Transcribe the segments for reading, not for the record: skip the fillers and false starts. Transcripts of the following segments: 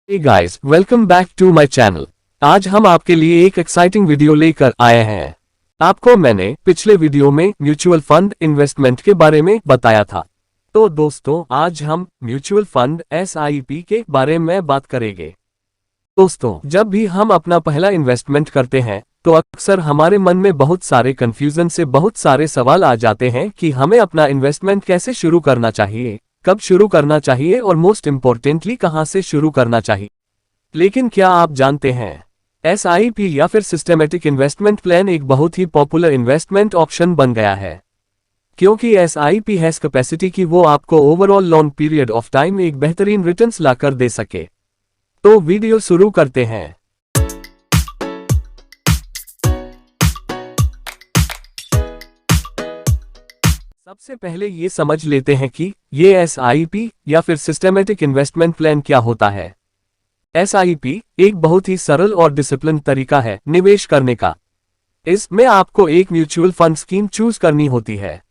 Hey guys, welcome back to my channel। आज हम आपके लिए एक एक्साइटिंग वीडियो लेकर आए हैं। आपको मैंने पिछले वीडियो में म्यूचुअल फंड इन्वेस्टमेंट के बारे में बताया था। तो दोस्तों आज हम म्यूचुअल फंड SIP के बारे में बात करेंगे। दोस्तों जब भी हम अपना पहला इन्वेस्टमेंट करते हैं तो अक्सर हमारे मन में बहुत सारे कंफ्यूजन से बहुत सारे सवाल आ जाते हैं कि हमें अपना इन्वेस्टमेंट कैसे शुरू करना चाहिए, कब शुरू करना चाहिए और मोस्ट इम्पोर्टेंटली कहां से शुरू करना चाहिए। लेकिन क्या आप जानते हैं SIP या फिर सिस्टेमेटिक इन्वेस्टमेंट प्लान एक बहुत ही पॉपुलर इन्वेस्टमेंट ऑप्शन बन गया है, क्योंकि SIP हैज कैपेसिटी कि वो आपको overall long period of time एक बेहतरीन रिटर्न्स लाकर दे सके। तो वीडियो शुरू करते हैं। सबसे पहले ये समझ लेते हैं कि ये SIP या फिर सिस्टेमेटिक इन्वेस्टमेंट प्लान क्या होता है। SIP एक बहुत ही सरल और डिसिप्लिन तरीका है निवेश करने का। इसमें आपको एक म्यूचुअल फंड स्कीम चूज करनी होती है।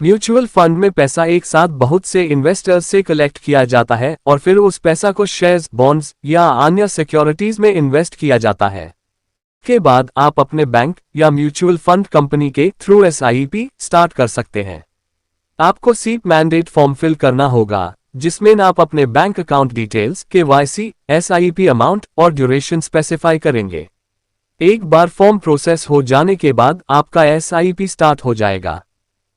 म्यूचुअल फंड में पैसा एक साथ बहुत से इन्वेस्टर्स से कलेक्ट किया जाता है और फिर उस पैसा को शेयर्स, बॉन्ड्स या अन्य सिक्योरिटीज में इन्वेस्ट किया जाता है। के बाद आप अपने बैंक या म्यूचुअल फंड कंपनी के थ्रू SIP स्टार्ट कर सकते हैं। आपको सीट मैंडेट फॉर्म फिल करना होगा जिसमें आप अपने bank account details, KYC, SIP amount और ड्यूरेशन स्पेसिफाई करेंगे। एक बार फॉर्म प्रोसेस हो जाने के बाद आपका SIP स्टार्ट हो जाएगा।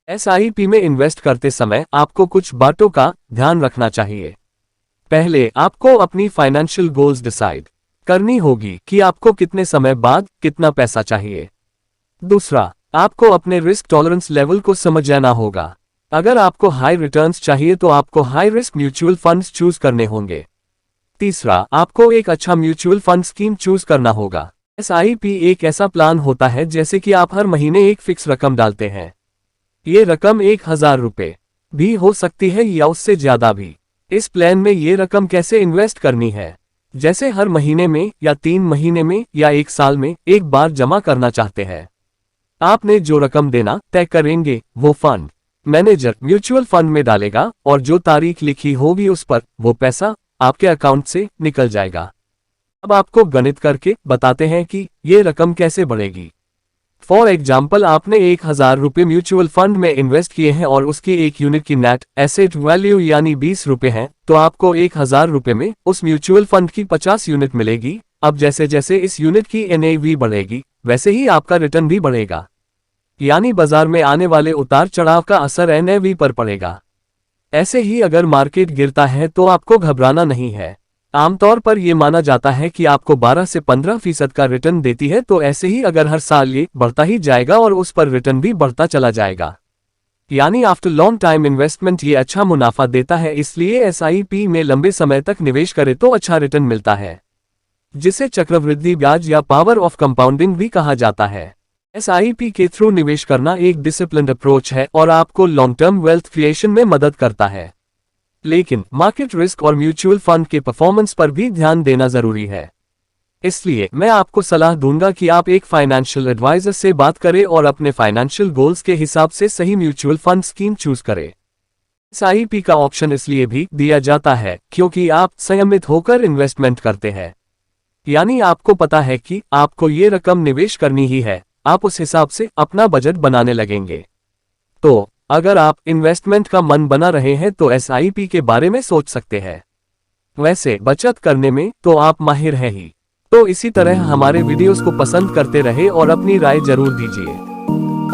SIP में इन्वेस्ट करते समय आपको कुछ बातों का ध्यान रखना चाहिए। पहले आपको अपनी फाइनेंशियल गोल्स डिसाइड करनी होगी कि आपको कितने समय बाद कितना पैसा चाहिए। दूसरा, आपको अपने रिस्क टॉलरेंस लेवल को समझना होगा। अगर आपको हाई रिटर्न्स चाहिए तो आपको high risk mutual funds choose करने होंगे। तीसरा, आपको एक अच्छा म्यूचुअल फंड स्कीम चूज करना होगा। SIP एक ऐसा प्लान होता है जैसे कि आप हर महीने एक फिक्स रकम डालते हैं। ये रकम 1000 रुपये भी हो सकती है या उससे ज्यादा भी। इस प्लान में ये रकम कैसे इन्वेस्ट करनी है, जैसे हर महीने में या 3 महीने में या 1 साल में एक बार जमा करना चाहते हैं। आपने जो रकम देना तय करेंगे वो फंड मैनेजर म्यूचुअल फंड में डालेगा और जो तारीख लिखी होगी उस पर वो पैसा आपके अकाउंट से निकल जाएगा। अब आपको गणित करके बताते हैं कि ये रकम कैसे बढ़ेगी। फॉर एग्जाम्पल, आपने 1000 रुपये म्यूचुअल फंड में इन्वेस्ट किए हैं और उसकी एक यूनिट की नेट एसेट वैल्यू यानी 20 रुपये है, तो आपको 1000 रुपये में उस म्यूचुअल फंड की 50 यूनिट मिलेगी। अब जैसे जैसे इस यूनिट की NAV बढ़ेगी वैसे ही आपका रिटर्न भी बढ़ेगा, यानी बाजार में आने वाले उतार चढ़ाव का असर NAV पर पड़ेगा। ऐसे ही अगर मार्केट गिरता है तो आपको घबराना नहीं है। आमतौर पर यह माना जाता है कि आपको 12 से 15% का रिटर्न देती है, तो ऐसे ही अगर हर साल ये बढ़ता ही जाएगा और उस पर रिटर्न भी बढ़ता चला जाएगा, यानी आफ्टर लॉन्ग टाइम इन्वेस्टमेंट ये अच्छा मुनाफा देता है। इसलिए SIP में लंबे समय तक निवेश करे तो अच्छा रिटर्न मिलता है, जिसे चक्रवृद्धि ब्याज या पावर ऑफ कंपाउंडिंग भी कहा जाता है। SIP के थ्रू निवेश करना एक डिसिप्लिन्ड अप्रोच है और आपको लॉन्ग टर्म वेल्थ क्रिएशन में मदद करता है। लेकिन मार्केट रिस्क और म्यूचुअल फंड के परफॉर्मेंस पर भी ध्यान देना जरूरी है। इसलिए मैं आपको सलाह दूंगा कि आप एक फाइनेंशियल एडवाइजर से बात करें और अपने फाइनेंशियल गोल्स के हिसाब से सही म्यूचुअल फंड स्कीम चूज करें। SIP का ऑप्शन इसलिए भी दिया जाता है क्योंकि आप संयमित होकर इन्वेस्टमेंट करते हैं, यानी आपको पता है कि आपको ये रकम निवेश करनी ही है। आप उस हिसाब से अपना बजट बनाने लगेंगे। तो अगर आप इन्वेस्टमेंट का मन बना रहे हैं तो SIP के बारे में सोच सकते हैं। वैसे बचत करने में तो आप माहिर हैं ही। तो इसी तरह हमारे वीडियोस को पसंद करते रहे और अपनी राय जरूर दीजिए।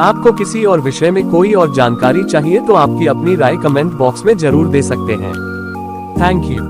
आपको किसी और विषय में कोई और जानकारी चाहिए तो आपकी अपनी राय कमेंट बॉक्स में जरूर दे सकते हैं। Thank you.